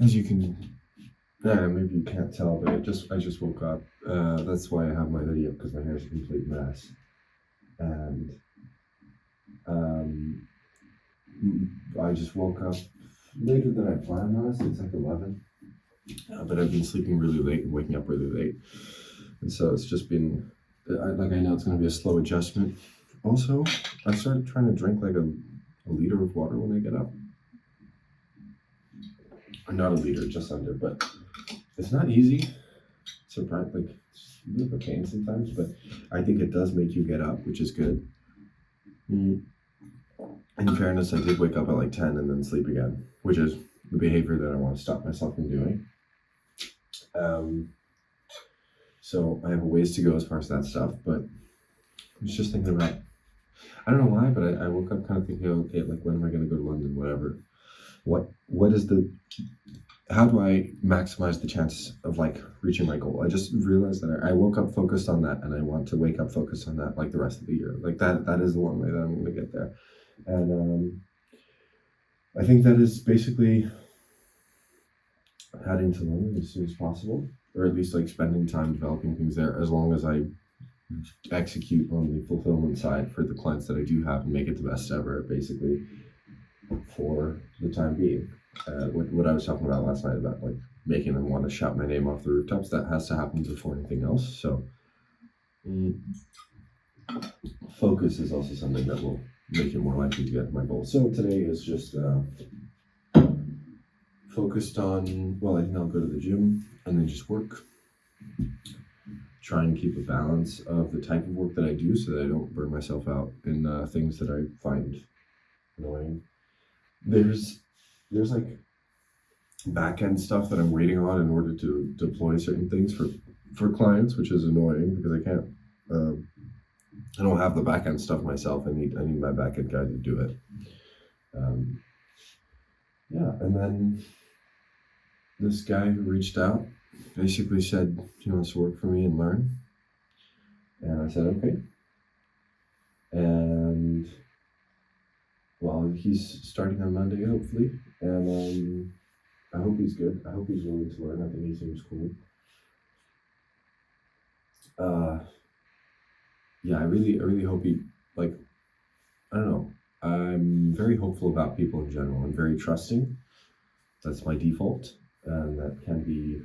as you can, maybe you can't tell, but I just woke up. That's why I have my hoodie up, because my hair is a complete mess. And um, I just woke up later than I planned, honestly. It's like 11. But I've been sleeping really late and waking up really late. And so it's just been, I know it's going to be a slow adjustment. Also, I started trying to drink like a liter of water when I get up. Or not a liter, just under, but it's not easy. Surprised, like, it's a bit of a pain sometimes, but I think it does make you get up, which is good. In fairness, I did wake up at like 10 and then sleep again, which is the behavior that I want to stop myself from doing. So I have a ways to go as far as that stuff, but I was just thinking about, I don't know why, but I woke up kind of thinking, okay, like, when am I going to go to London, whatever. What is how do I maximize the chance of like reaching my goal? I just realized that I woke up focused on that, and I want to wake up focused on that like the rest of the year. Like that is the one way that I'm going to get there. And I think that is basically heading to London as soon as possible, or at least like spending time developing things there, as long as I execute on the fulfillment side for the clients that I do have and make it the best ever, basically, for the time being. What I was talking about last night about like making them want to shout my name off the rooftops, that has to happen before anything else. So focus is also something that will make it more likely to get to my goal. So today is just focused on, well, I think I'll go to the gym and then just work. Try and keep a balance of the type of work that I do so that I don't burn myself out in things that I find annoying. There's like back-end stuff that I'm waiting on in order to deploy certain things for clients, which is annoying because I can't, I don't have the back-end stuff myself. I need my back-end guy to do it. Yeah, and then this guy who reached out basically said he wants to work for me and learn. And I said, okay. And well, he's starting on Monday, hopefully. And I hope he's good. I hope he's willing to learn. I think he seems cool. Yeah, I really hope he, like, I don't know. I'm very hopeful about people in general. I'm very trusting. That's my default. And that can be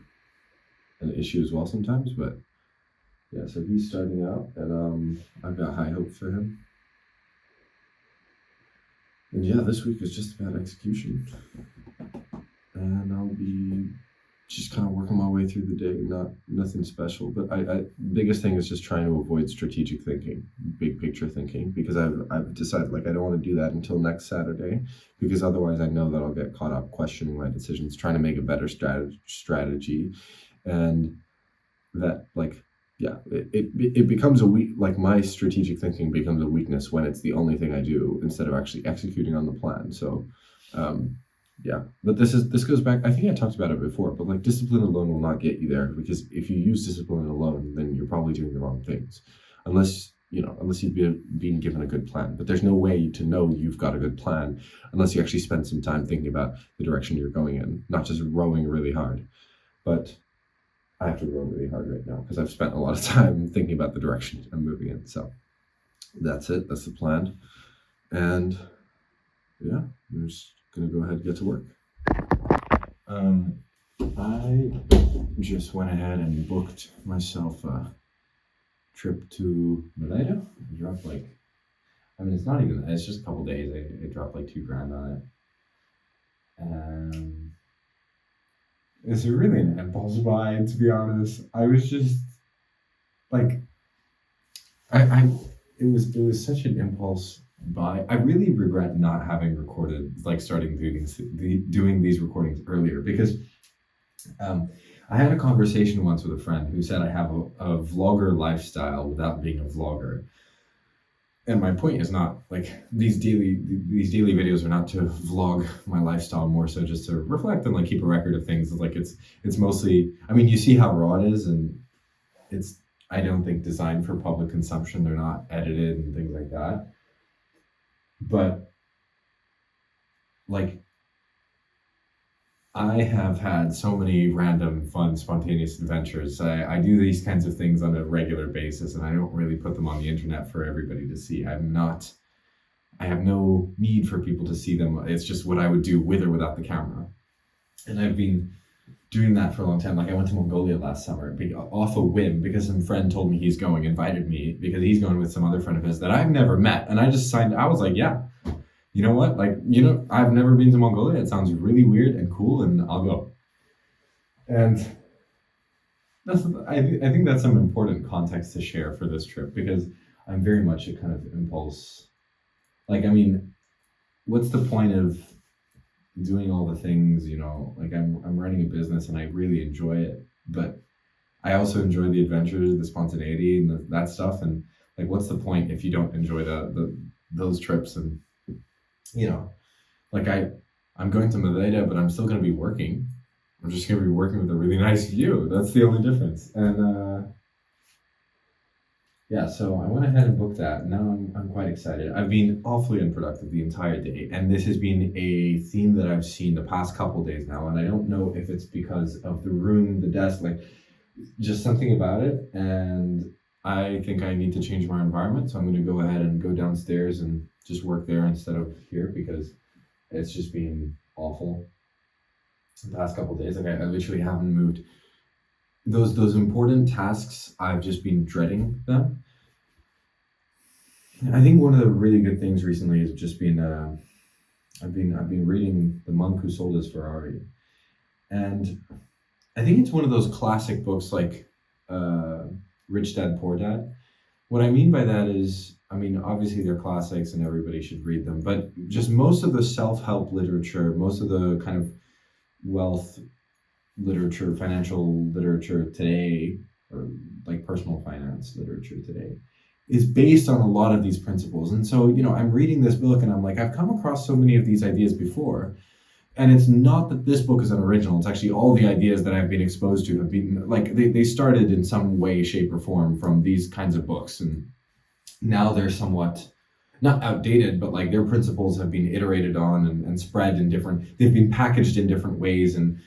an issue as well sometimes, but yeah, so he's starting out, and I've got high hopes for him. And yeah, this week is just about execution, and I'll be just kind of working my way through the day. Nothing special, but I biggest thing is just trying to avoid strategic thinking, big picture thinking, because I've decided like I don't want to do that until next Saturday, because otherwise I know that I'll get caught up questioning my decisions, trying to make a better strategy, and that like, yeah, it becomes a weak, like my strategic thinking becomes a weakness when it's the only thing I do instead of actually executing on the plan. So yeah, but this goes back, I think I talked about it before, but like discipline alone will not get you there, because if you use discipline alone, then you're probably doing the wrong things, unless you've been given a good plan. But there's no way to know you've got a good plan unless you actually spend some time thinking about the direction you're going in, not just rowing really hard. But I have to row really hard right now because I've spent a lot of time thinking about the direction I'm moving in. So that's it. That's the plan. And yeah, I'm just going to go ahead and get to work. I just went ahead and booked myself a trip to Madeira. I dropped it's just a couple days. I dropped like $2,000 on it. And it's really an impulse buy, to be honest. I was just like, it was such an impulse buy. I really regret not having recorded, like starting doing these recordings earlier, because I had a conversation once with a friend who said I have a vlogger lifestyle without being a vlogger. And my point is not like these daily videos are not to vlog my lifestyle, more so just to reflect and like keep a record of things. Like it's mostly, I mean, you see how raw it is, and it's, I don't think, designed for public consumption. They're not edited and things like that. But like, I have had so many random, fun, spontaneous adventures. I do these kinds of things on a regular basis, and I don't really put them on the internet for everybody to see. I have no need for people to see them. It's just what I would do with or without the camera. And I've been doing that for a long time. Like I went to Mongolia last summer off a whim because some friend told me he's going, invited me because he's going with some other friend of his that I've never met. And I just signed, I was like, yeah, you know what? Like, I've never been to Mongolia. It sounds really weird and cool, and I'll go. And I think that's some important context to share for this trip because I'm very much a kind of impulse. Like, I mean, what's the point of doing all the things, like I'm running a business and I really enjoy it, but I also enjoy the adventures, the spontaneity, and that stuff. And like, what's the point if you don't enjoy those trips? And like I'm going to Madeira, but I'm still going to be working. I'm just going to be working with a really nice view. That's the only difference. And yeah, so I went ahead and booked that. Now I'm quite excited. I've been awfully unproductive the entire day, and this has been a theme that I've seen the past couple days now, and I don't know if it's because of the room, the desk, like just something about it, and I think I need to change my environment, so I'm going to go ahead and go downstairs and just work there instead of here because it's just been awful the past couple days. Like I literally haven't moved. Those important tasks, I've just been dreading them. I think one of the really good things recently has just been I've been reading The Monk Who Sold His Ferrari, and I think it's one of those classic books like Rich Dad Poor Dad. What I mean by that is, I mean, obviously they're classics and everybody should read them, but just most of the self-help literature, most of the kind of wealth literature, financial literature today, or like personal finance literature today, is based on a lot of these principles. And so, I'm reading this book and I'm like, I've come across so many of these ideas before. And it's not that this book is an original. It's actually all the ideas that I've been exposed to have been like, they started in some way, shape, or form from these kinds of books. And now they're somewhat not outdated, but like their principles have been iterated on and spread they've been packaged in different ways and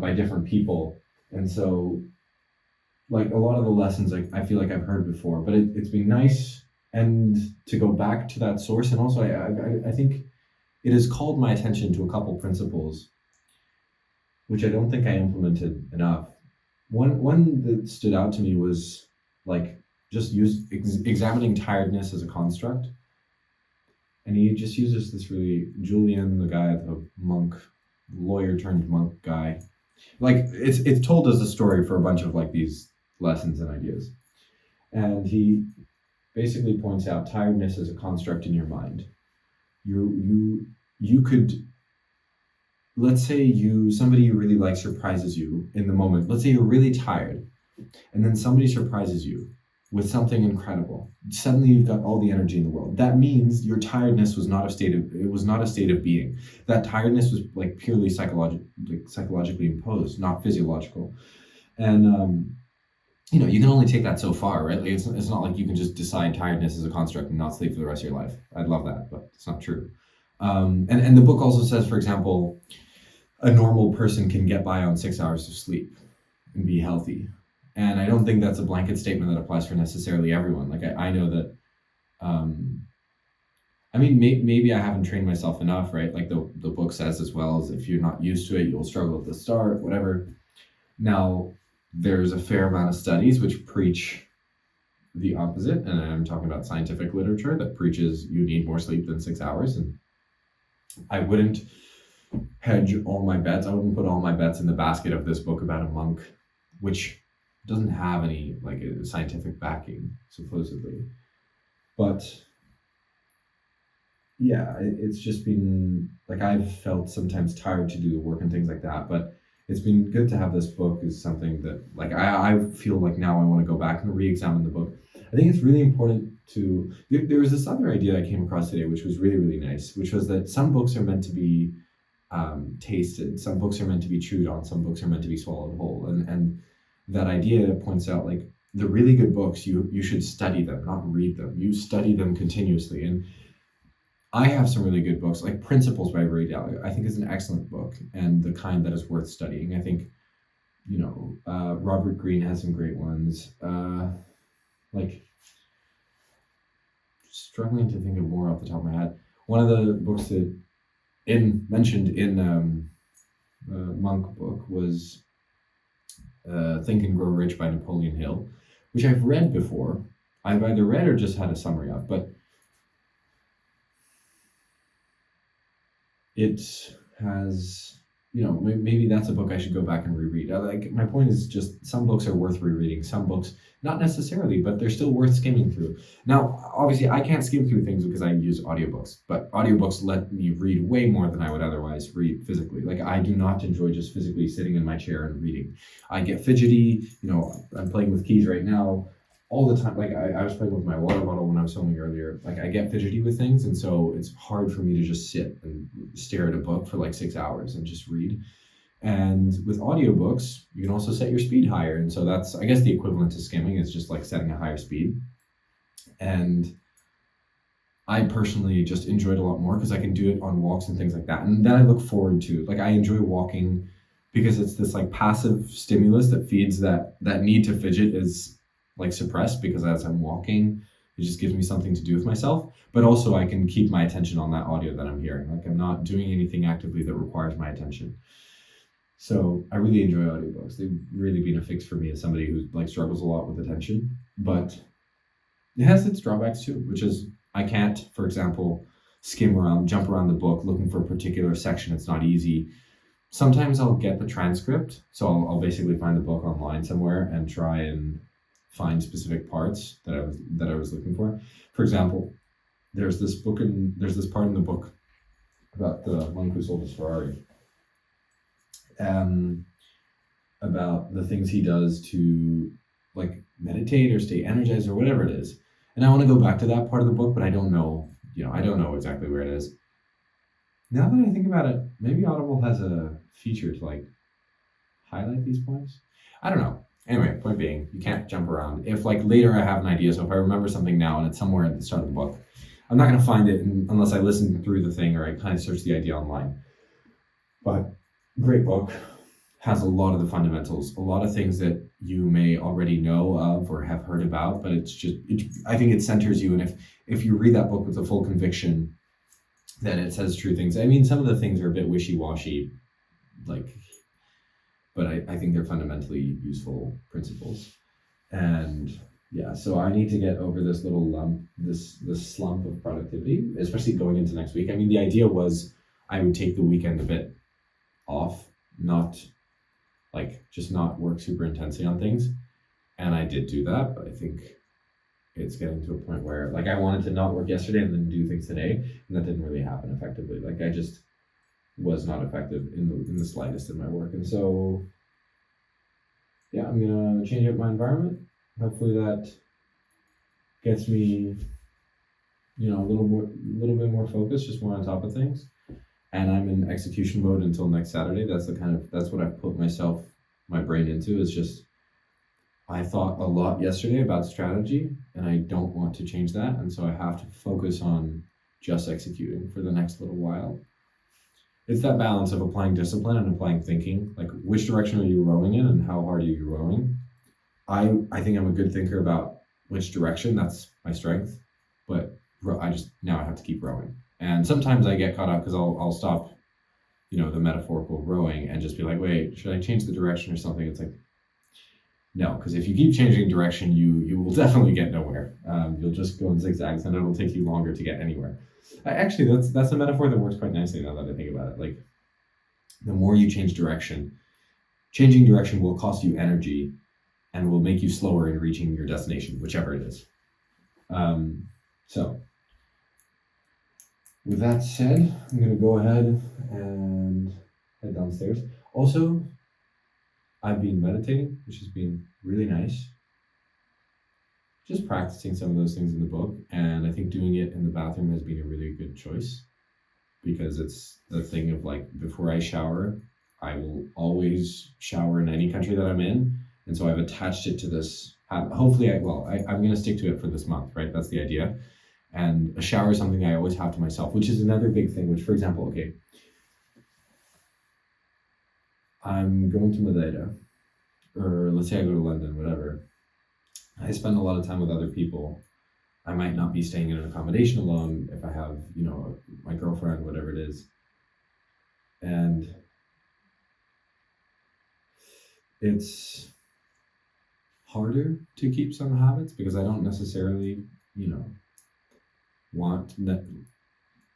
by different people. And so like a lot of the lessons I feel like I've heard before, but it's been nice and to go back to that source. And also I think it has called my attention to a couple principles which I don't think I implemented enough. One that stood out to me was like just examining tiredness as a construct. And he just uses this really, Julian, the guy, the monk, lawyer turned monk guy, like it's told as a story for a bunch of like these lessons and ideas, and he basically points out tiredness as a construct in your mind. You could, let's say somebody you really like surprises you in the moment. Let's say you're really tired, and then somebody surprises you with something incredible. Suddenly you've got all the energy in the world. That means your tiredness was not a state of being. That tiredness was like purely psychologically imposed, not physiological. And you can only take that so far, right? Like it's not like you can just decide tiredness is a construct and not sleep for the rest of your life. I'd love that, but it's not true. And the book also says, for example, a normal person can get by on 6 hours of sleep and be healthy. And I don't think that's a blanket statement that applies for necessarily everyone. Like I know that, I mean, maybe I haven't trained myself enough, right? Like the book says as well, as if you're not used to it, you'll struggle at the start, whatever. Now, there's a fair amount of studies which preach the opposite. And I'm talking about scientific literature that preaches you need more sleep than 6 hours. And I wouldn't hedge all my bets. I wouldn't put all my bets in the basket of this book about a monk, which doesn't have any like scientific backing, supposedly. But yeah, it's just been like I've felt sometimes tired to do the work and things like that. But it's been good to have this book is something that like I feel like now I want to go back and re-examine the book. I think it's really important to, there was this other idea I came across today, which was really, really nice, which was that some books are meant to be tasted, some books are meant to be chewed on, some books are meant to be swallowed whole. And that idea points out like the really good books, you should study them, not read them. You study them continuously. And I have some really good books, like Principles by Ray Dalio. I think is an excellent book and the kind that is worth studying. I think, Robert Greene has some great ones. Like, struggling to think of more off the top of my head. One of the books that mentioned in Monk book was Think and Grow Rich by Napoleon Hill, which I've read before. I've either read or just had a summary of, but it has, maybe that's a book I should go back and reread. My point is just some books are worth rereading, some books not necessarily, but they're still worth skimming through. Now, obviously, I can't skim through things because I use audiobooks, but audiobooks let me read way more than I would otherwise read physically. Like, I do not enjoy just physically sitting in my chair and reading. I get fidgety, I'm playing with keys right now all the time. Like, I was playing with my water bottle when I was filming earlier. Like, I get fidgety with things, and so it's hard for me to just sit and stare at a book for like 6 hours and just read. And with audiobooks, you can also set your speed higher. And so that's, I guess, the equivalent to skimming is just like setting a higher speed. And I personally just enjoy it a lot more because I can do it on walks and things like that. And then I look forward to it. Like, I enjoy walking because it's this like passive stimulus that feeds that need to fidget is like suppressed, because as I'm walking, it just gives me something to do with myself. But also I can keep my attention on that audio that I'm hearing. Like, I'm not doing anything actively that requires my attention. So I really enjoy audiobooks. They've really been a fix for me as somebody who like struggles a lot with attention. But it has its drawbacks too, which is I can't, for example, jump around the book looking for a particular section. It's not easy. Sometimes I'll get the transcript. So I'll basically find the book online somewhere and try and find specific parts that I was looking for. For example, there's this part in the book about the monk who sold his Ferrari. About the things he does to like meditate or stay energized or whatever it is. And I want to go back to that part of the book, but I don't know exactly where it is. Now that I think about it, maybe Audible has a feature to like highlight these points. I don't know. Anyway, point being, you can't jump around. If like later I have an idea, so if I remember something now and it's somewhere at the start of the book, I'm not going to find it unless I listen through the thing or I kind of search the idea online. But great book, has a lot of the fundamentals, a lot of things that you may already know of or have heard about, but I think it centers you. And if you read that book with the full conviction that it says true things, I mean, some of the things are a bit wishy-washy, but I think they're fundamentally useful principles. And yeah, so I need to get over this little this slump of productivity, especially going into next week. I mean, the idea was I would take the weekend a bit off, just not work super intensely on things. And I did do that, but I think it's getting to a point where I wanted to not work yesterday and then do things today, and that didn't really happen effectively. I just was not effective in the slightest in my work. And so yeah, I'm gonna change up my environment. Hopefully that gets me, a little bit more focused, just more on top of things. And I'm in execution mode until next Saturday. That's what I've put my brain into, is just, I thought a lot yesterday about strategy and I don't want to change that. And so I have to focus on just executing for the next little while. It's that balance of applying discipline and applying thinking. Like, which direction are you rowing in and how hard are you rowing? I think I'm a good thinker about which direction. That's my strength. But now I have to keep rowing. And sometimes I get caught up because I'll stop, the metaphorical rowing and just be like, wait, should I change the direction or something? It's like, no, because if you keep changing direction, you will definitely get nowhere. You'll just go in zigzags and it'll take you longer to get anywhere. Actually, that's a metaphor that works quite nicely now that I think about it. Like, the more you change direction, changing direction will cost you energy and will make you slower in reaching your destination, whichever it is. So with that said, I'm going to go ahead and head downstairs. Also, I've been meditating, which has been really nice. Just practicing some of those things in the book, and I think doing it in the bathroom has been a really good choice, because it's the thing of before I shower, I will always shower in any country that I'm in, and so I've attached it to this. Hopefully, I'm going to stick to it for this month, right? That's the idea. And a shower is something I always have to myself, which is another big thing, which, for example, okay, I'm going to Madeira, or let's say I go to London, whatever. I spend a lot of time with other people. I might not be staying in an accommodation alone if I have, my girlfriend, whatever it is. And it's harder to keep some habits because I don't necessarily, want that.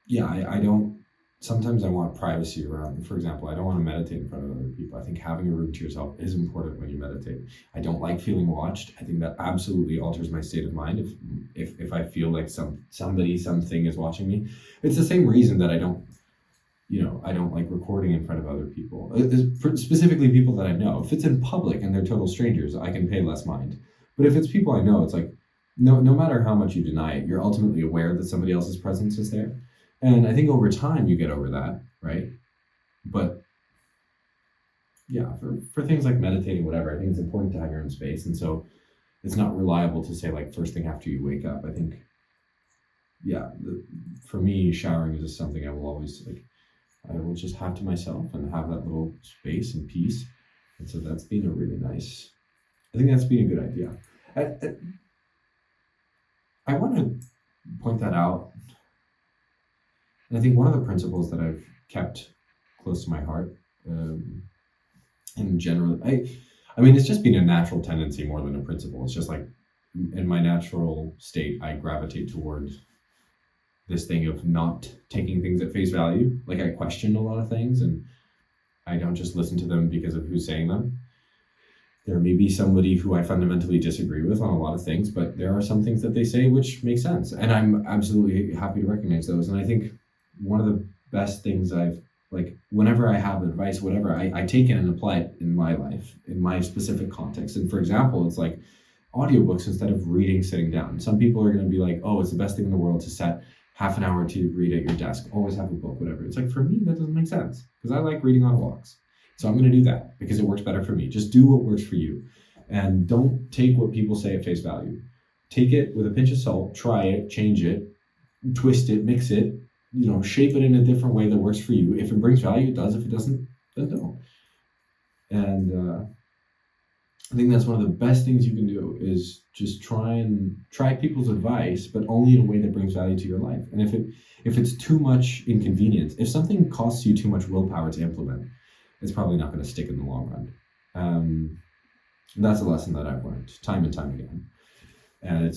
Yeah, I don't. Sometimes I want privacy around. For example, I don't want to meditate in front of other people. I think having a room to yourself is important when you meditate. I don't like feeling watched. I think that absolutely alters my state of mind if I feel like something is watching me. It's the same reason that I don't like recording in front of other people, specifically people that I know. If it's in public and they're total strangers, I can pay less mind. But if it's people I know, it's like, no matter how much you deny it, you're ultimately aware that somebody else's presence is there. And I think over time you get over that, right? But yeah, for things like meditating, whatever, I think it's important to have your own space. And so it's not reliable to say like first thing after you wake up. I think, yeah, for me, showering is just something I will always like. I will just have to myself and have that little space and peace. And so that's been a really nice, I think that's been a good idea. I want to point that out. And I think one of the principles that I've kept close to my heart, in general, I mean, it's just been a natural tendency more than a principle. It's just like in my natural state, I gravitate towards this thing of not taking things at face value. Like I question a lot of things and I don't just listen to them because of who's saying them. There may be somebody who I fundamentally disagree with on a lot of things, but there are some things that they say which make sense. And I'm absolutely happy to recognize those. And I think one of the best things whenever I have advice, whatever, I take it and apply it in my life, in my specific context. And for example, it's like audiobooks instead of reading sitting down. Some people are going to be like, oh, it's the best thing in the world to set half an hour to read at your desk, always have a book, whatever. It's like, for me, that doesn't make sense because I like reading on walks. So I'm going to do that because it works better for me. Just do what works for you and don't take what people say at face value. Take it with a pinch of salt, try it, change it, twist it, mix it, shape it in a different way that works for you. If it brings value, it does. If it doesn't, then don't. And I think that's one of the best things you can do is just try people's advice, but only in a way that brings value to your life. And if it's too much inconvenience, if something costs you too much willpower to implement, it's probably not going to stick in the long run. That's a lesson that I've learned time and time again. And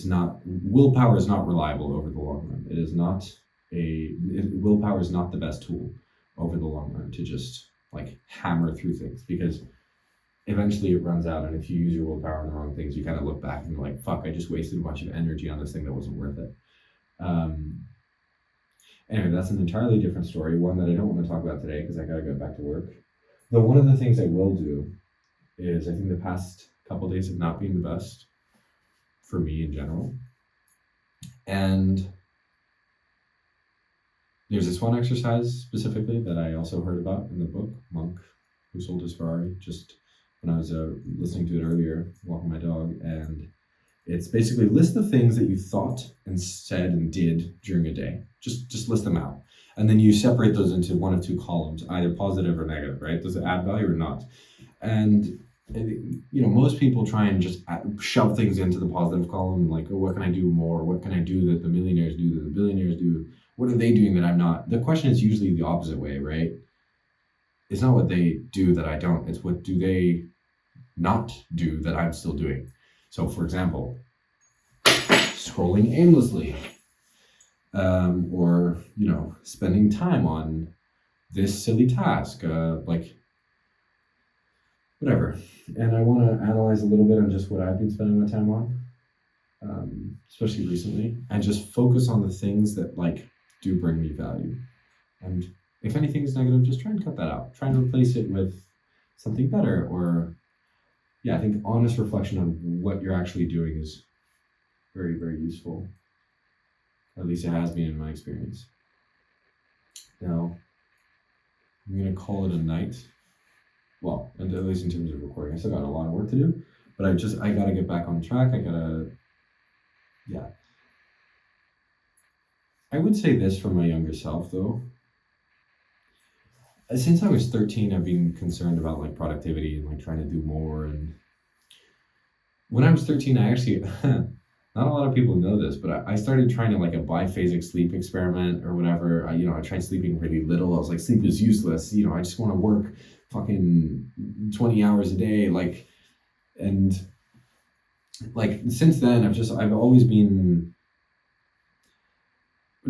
willpower is not reliable over the long run. It is not willpower is not the best tool over the long run to just like hammer through things, because eventually it runs out, and if you use your willpower on the wrong things, you kind of look back and you're like, fuck, I just wasted a bunch of energy on this thing that wasn't worth it. Anyway, that's an entirely different story, one that I don't want to talk about today because I gotta go back to work. Though one of the things I will do is, I think the past couple days have not been the best for me in general. And there's this one exercise specifically that I also heard about in the book, Monk Who Sold His Ferrari, just when I was listening to it earlier, walking my dog, and it's basically list the things that you thought and said and did during a day. Just list them out. And then you separate those into one of two columns, either positive or negative, right? Does it add value or not? And most people try and just shove things into the positive column, like, oh, what can I do more? What can I do that the millionaires do, that the billionaires do? What are they doing that I'm not? The question is usually the opposite way, right? It's not what they do that I don't. It's what do they not do that I'm still doing. So, for example, scrolling aimlessly, or spending time on this silly task, whatever. And I want to analyze a little bit on just what I've been spending my time on, especially recently, and just focus on the things that do bring me value. And if anything is negative, just try and cut that out. Try and replace it with something better. Or, I think honest reflection on what you're actually doing is very, very useful. At least it has been in my experience. Now, I'm going to call it a night. Well, at least in terms of recording. I still got a lot of work to do, but I got to get back on track. I got to, I would say this for my younger self though. Since I was 13, I've been concerned about like productivity and like trying to do more. And when I was 13, I actually, not a lot of people know this, but I started trying to like a biphasic sleep experiment or whatever. I tried sleeping really little. I was like, sleep is useless. I just want to work fucking 20 hours a day. And like since then, I've always been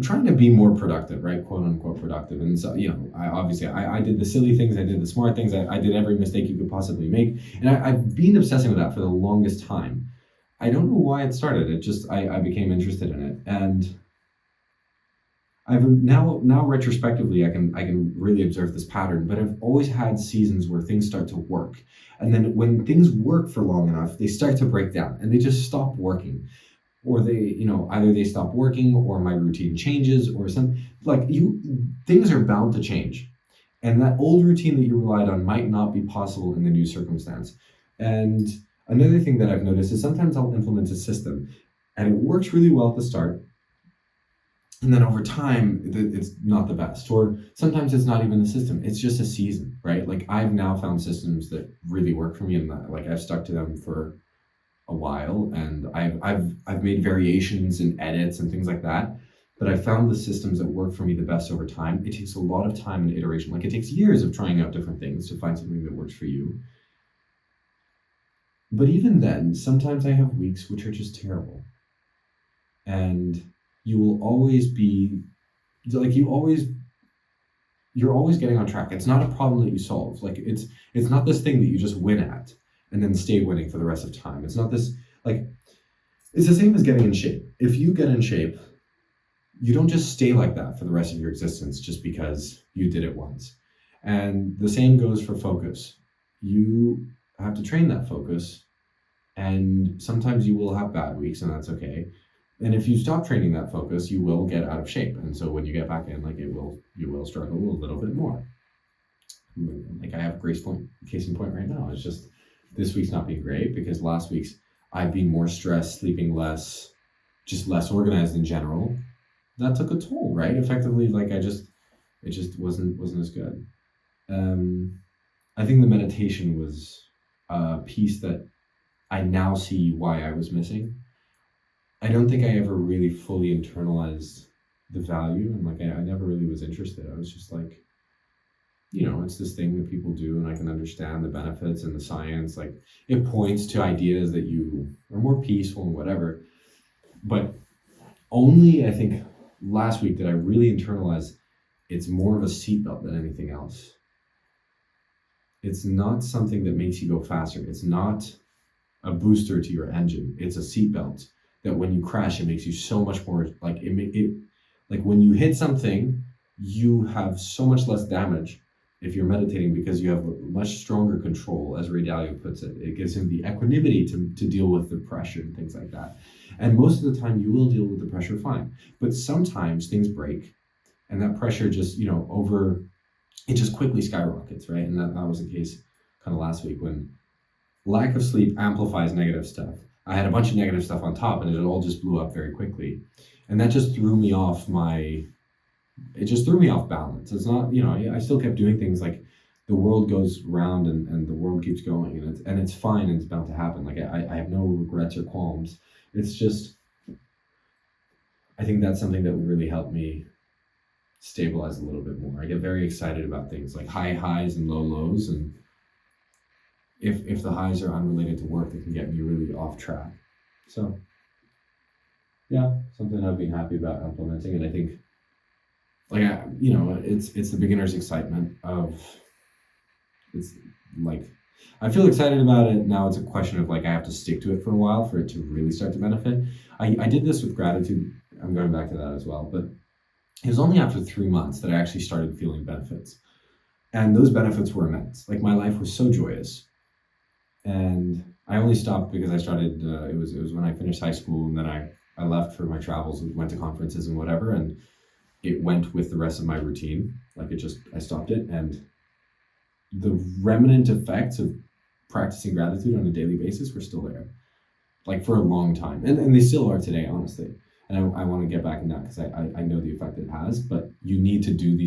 trying to be more productive, right? Quote unquote productive. And so, I did the silly things, I did the smart things, I did every mistake you could possibly make. And I've been obsessing with that for the longest time. I don't know why it started. It just, I became interested in it. And I've now retrospectively, I can really observe this pattern, but I've always had seasons where things start to work. And then when things work for long enough, they start to break down and they just stop working, or either they stop working or my routine changes or something. Things are bound to change, and that old routine that you relied on might not be possible in the new circumstance. And another thing that I've noticed is sometimes I'll implement a system and it works really well at the start, and then over time it's not the best, or sometimes it's not even the system, it's just a season, right? Like I've now found systems that really work for me, and that like I've stuck to them for a while, and I've made variations and edits and things like that. But I found the systems that work for me the best over time. It takes a lot of time and iteration. Like it takes years of trying out different things to find something that works for you. But even then, sometimes I have weeks which are just terrible. And you will always be like you're always getting on track. It's not a problem that you solve. Like it's not this thing that you just win at and then stay winning for the rest of time. It's not this, like, it's the same as getting in shape. If you get in shape, you don't just stay like that for the rest of your existence just because you did it once. And the same goes for focus. You have to train that focus, and sometimes you will have bad weeks, and that's okay. And if you stop training that focus, you will get out of shape. And so when you get back in, like you will struggle a little bit more. Like I have a case in point right now. It's just, this week's not been great because last week's I've been more stressed, sleeping less, just less organized in general. That took a toll, right? Effectively, like it just wasn't as good. I think the meditation was a piece that I now see why I was missing. I don't think I ever really fully internalized the value, and like I never really was interested. I was just like, it's this thing that people do, and I can understand the benefits and the science. Like it points to ideas that you are more peaceful and whatever. But only, I think, last week did I really internalize it's more of a seatbelt than anything else. It's not something that makes you go faster. It's not a booster to your engine. It's a seatbelt that when you crash, it makes you so much more like like when you hit something, you have so much less damage if you're meditating because you have a much stronger control, as Ray Dalio puts it. It gives him the equanimity to deal with the pressure and things like that. And most of the time you will deal with the pressure fine. But sometimes things break and that pressure just, it just quickly skyrockets, right? And that was the case kind of last week when lack of sleep amplifies negative stuff. I had a bunch of negative stuff on top and it all just blew up very quickly. And that just threw me off balance. It's not, I still kept doing things like the world goes round and the world keeps going, and it's fine and it's bound to happen. Like I have no regrets or qualms. It's just, I think that's something that would really help me stabilize a little bit more. I get very excited about things like high highs and low lows, and if the highs are unrelated to work, it can get me really off track. So yeah, something I've been happy about implementing, and I think it's the beginner's excitement of, it's like, I feel excited about it. Now it's a question of like, I have to stick to it for a while for it to really start to benefit. I did this with gratitude. I'm going back to that as well, but it was only after 3 months that I actually started feeling benefits. And those benefits were immense. Like my life was so joyous. And I only stopped because I started, it was when I finished high school, and then I left for my travels and went to conferences and whatever. And it went with the rest of my routine. Like I stopped it. And the remnant effects of practicing gratitude on a daily basis were still there, like for a long time. And they still are today, honestly. And I want to get back in that because I know the effect it has. But you need to do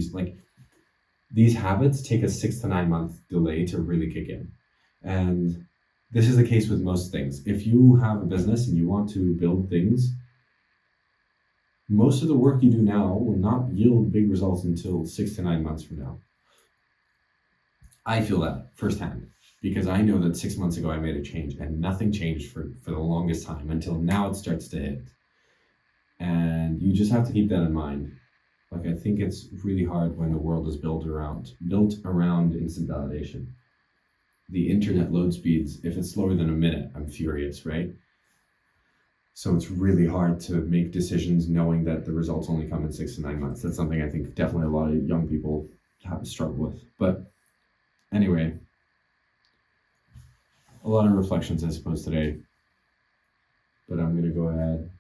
these habits take a 6 to 9 month delay to really kick in. And this is the case with most things. If you have a business and you want to build things, most of the work you do now will not yield big results until 6 to 9 months from now. I feel that firsthand because I know that 6 months ago I made a change and nothing changed for the longest time until now it starts to hit. And you just have to keep that in mind. Like, I think it's really hard when the world is built around instant validation. The internet load speeds, if it's slower than a minute, I'm furious, right? So it's really hard to make decisions knowing that the results only come in 6 to 9 months. That's something I think definitely a lot of young people have to struggle with. But anyway, a lot of reflections, I suppose, today. But I'm going to go ahead.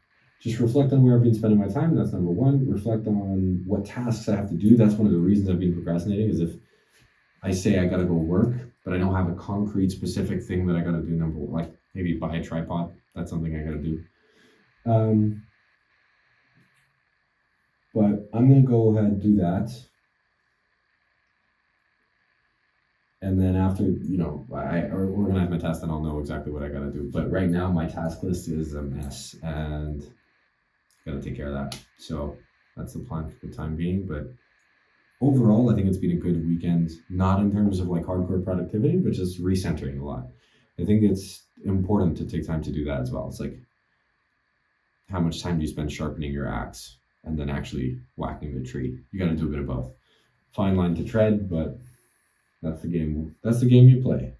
Just reflect on where I've been spending my time. That's number one. Reflect on what tasks I have to do. That's one of the reasons I've been procrastinating, is if I say I got to go work, but I don't have a concrete, specific thing that I got to do. Number one, like maybe buy a tripod. That's something I got to do. But I'm going to go ahead and do that. And then after, I organize my tasks, and I'll know exactly what I got to do. But right now, my task list is a mess, and got to take care of that. So that's the plan for the time being. But overall, I think it's been a good weekend, not in terms of like hardcore productivity, but just recentering a lot. I think it's important to take time to do that as well. It's like, how much time do you spend sharpening your axe and then actually whacking the tree? You got to do a bit of both. Fine line to tread, but that's the game. That's the game you play.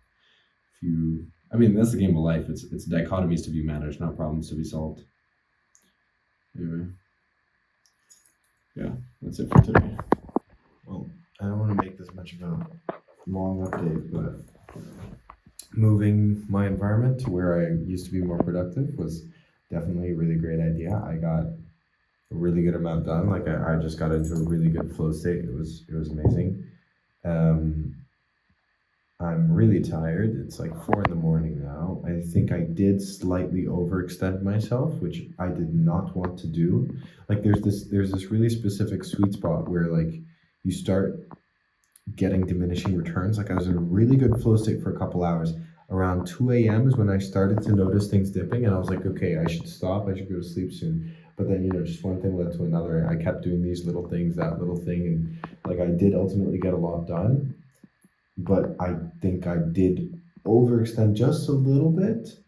That's the game of life. It's dichotomies to be managed, not problems to be solved. Anyway, yeah, that's it for today. Well, I don't want to make this much of a long update, but moving my environment to where I used to be more productive was definitely a really great idea. I got a really good amount done. Like I just got into a really good flow state. It was amazing. I'm really tired. It's like 4 a.m. now. I think I did slightly overextend myself, which I did not want to do. Like there's this really specific sweet spot where like you start getting diminishing returns. Like I was in a really good flow state for a couple hours. Around 2 a.m. is when I started to notice things dipping, and I was like, okay, I should stop. I should go to sleep soon. But then, just one thing led to another. I kept doing these little things, that little thing, and like I did ultimately get a lot done. But I think I did overextend just a little bit.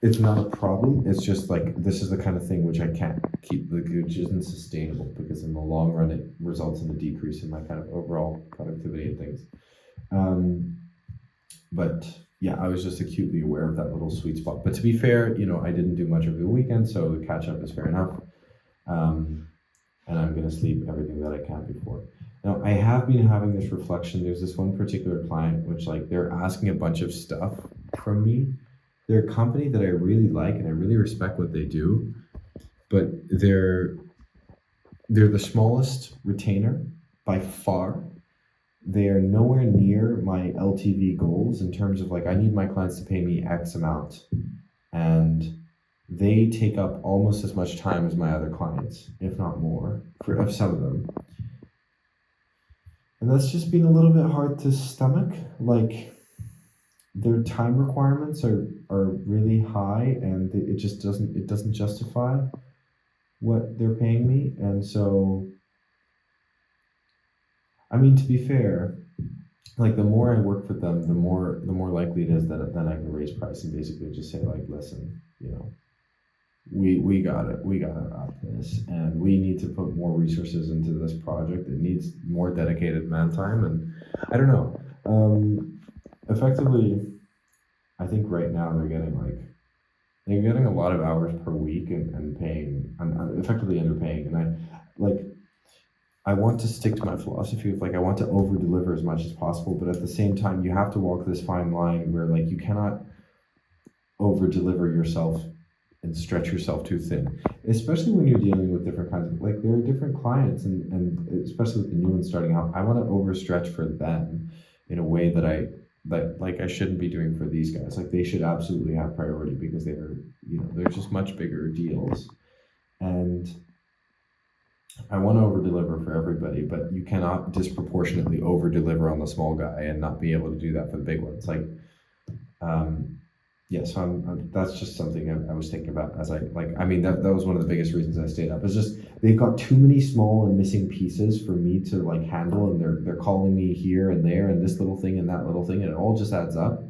It's not a problem. It's just like, this is the kind of thing which I can't keep, which isn't sustainable, because in the long run, it results in a decrease in my kind of overall productivity and things. But yeah, I was just acutely aware of that little sweet spot. But to be fair, I didn't do much over the weekend, so the catch up is fair enough. And I'm going to sleep everything that I can before. Now, I have been having this reflection. There's this one particular client, which like they're asking a bunch of stuff from me. They're a company that I really like and I really respect what they do, but they're the smallest retainer by far. They are nowhere near my LTV goals in terms of like, I need my clients to pay me X amount, and they take up almost as much time as my other clients, if not more, of some of them. And that's just been a little bit hard to stomach. Like, their time requirements are really high, and it just doesn't justify what they're paying me. And so, to be fair, like the more I work with them, the more likely it is that then I can raise price and basically just say like, listen, we got it. We got to up this, and we need to put more resources into this project. It needs more dedicated man time, and I don't know. Effectively, I think right now they're getting a lot of hours per week and paying, and effectively underpaying. And I want to stick to my philosophy of like, I want to over deliver as much as possible, but at the same time, you have to walk this fine line where like you cannot over deliver yourself and stretch yourself too thin, especially when you're dealing with different kinds of, like, there are different clients, and especially with the new ones starting out, I want to overstretch for them in a way that I shouldn't be doing for these guys. Like, they should absolutely have priority because they're just much bigger deals. And I want to over deliver for everybody, but you cannot disproportionately over deliver on the small guy and not be able to do that for the big ones. Like, yeah, so that's just something I was thinking about as I mean, that was one of the biggest reasons I stayed up. It's just they've got too many small and missing pieces for me to like handle, and they're calling me here and there and this little thing and that little thing, and it all just adds up.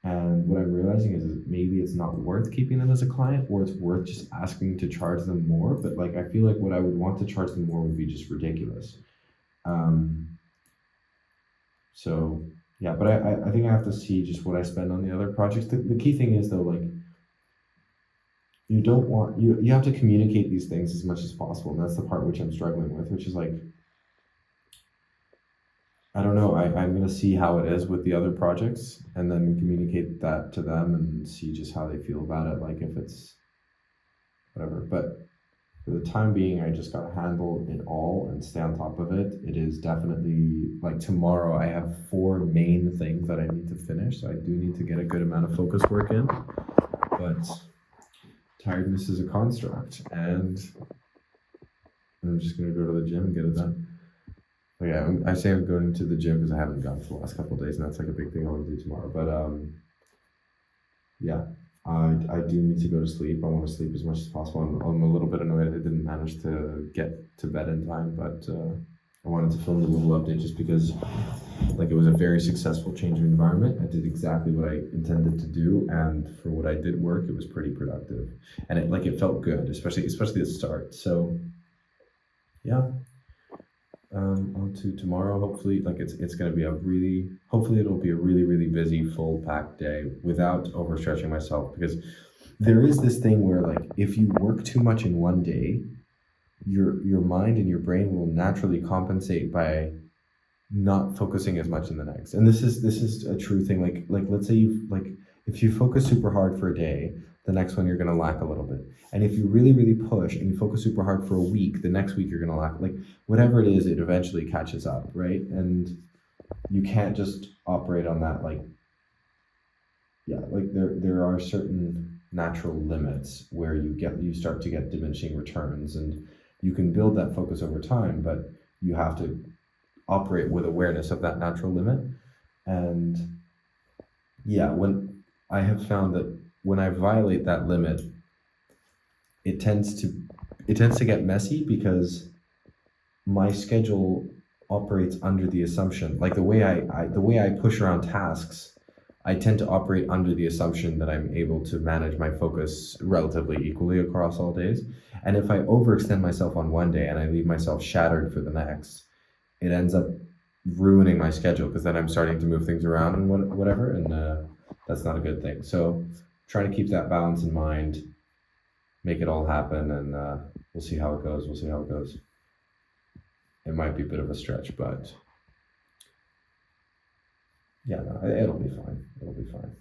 And what I'm realizing is maybe it's not worth keeping them as a client, or it's worth just asking to charge them more. But like, I feel like what I would want to charge them more would be just ridiculous. So yeah, but I think I have to see just what I spend on the other projects. The key thing is though, like, you don't want you have to communicate these things as much as possible, and that's the part which I'm struggling with, which is like, I don't know. I'm gonna see how it is with the other projects, and then communicate that to them and see just how they feel about it. Like if it's whatever. But for the time being, I just gotta handle it all and stay on top of it. It is definitely like tomorrow. I have 4 main things that I need to finish, so I do need to get a good amount of focus work in. But tiredness is a construct, and I'm just gonna go to the gym and get it done. But yeah, I say I'm going to the gym because I haven't gone for the last couple of days, and that's like a big thing I want to do tomorrow. But yeah, I do need to go to sleep. I want to sleep as much as possible. I'm a little bit annoyed I didn't manage to get to bed in time, but I wanted to film the little update just because like it was a very successful change of environment. I did exactly what I intended to do, and for what I did work, it was pretty productive, and it felt good, especially at the start. So yeah. On to tomorrow. Hopefully, like it's gonna be hopefully it'll be a really busy, full packed day without overstretching myself, because there is this thing where like if you work too much in one day, your mind and your brain will naturally compensate by not focusing as much in the next. And this is a true thing. Like let's say if you focus super hard for a day, the next one you're gonna lack a little bit. And if you really push and you focus super hard for a week, the next week you're gonna lack. Like whatever it is, it eventually catches up, right? And you can't just operate on that like there are certain natural limits where you start to get diminishing returns, and you can build that focus over time, but you have to operate with awareness of that natural limit. And yeah, when I have found that when I violate that limit, it tends to get messy, because my schedule operates under the assumption, like the way I push around tasks, I tend to operate under the assumption that I'm able to manage my focus relatively equally across all days. And if I overextend myself on one day and I leave myself shattered for the next, it ends up ruining my schedule, because then I'm starting to move things around and whatever, and that's not a good thing. So trying to keep that balance in mind, make it all happen, and we'll see how it goes. It might be a bit of a stretch, but yeah, no, it'll be fine.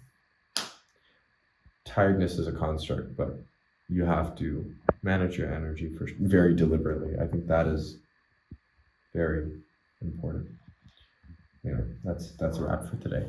Tiredness is a construct, but you have to manage your energy very deliberately. I think that is very important. Anyway, that's a wrap for today.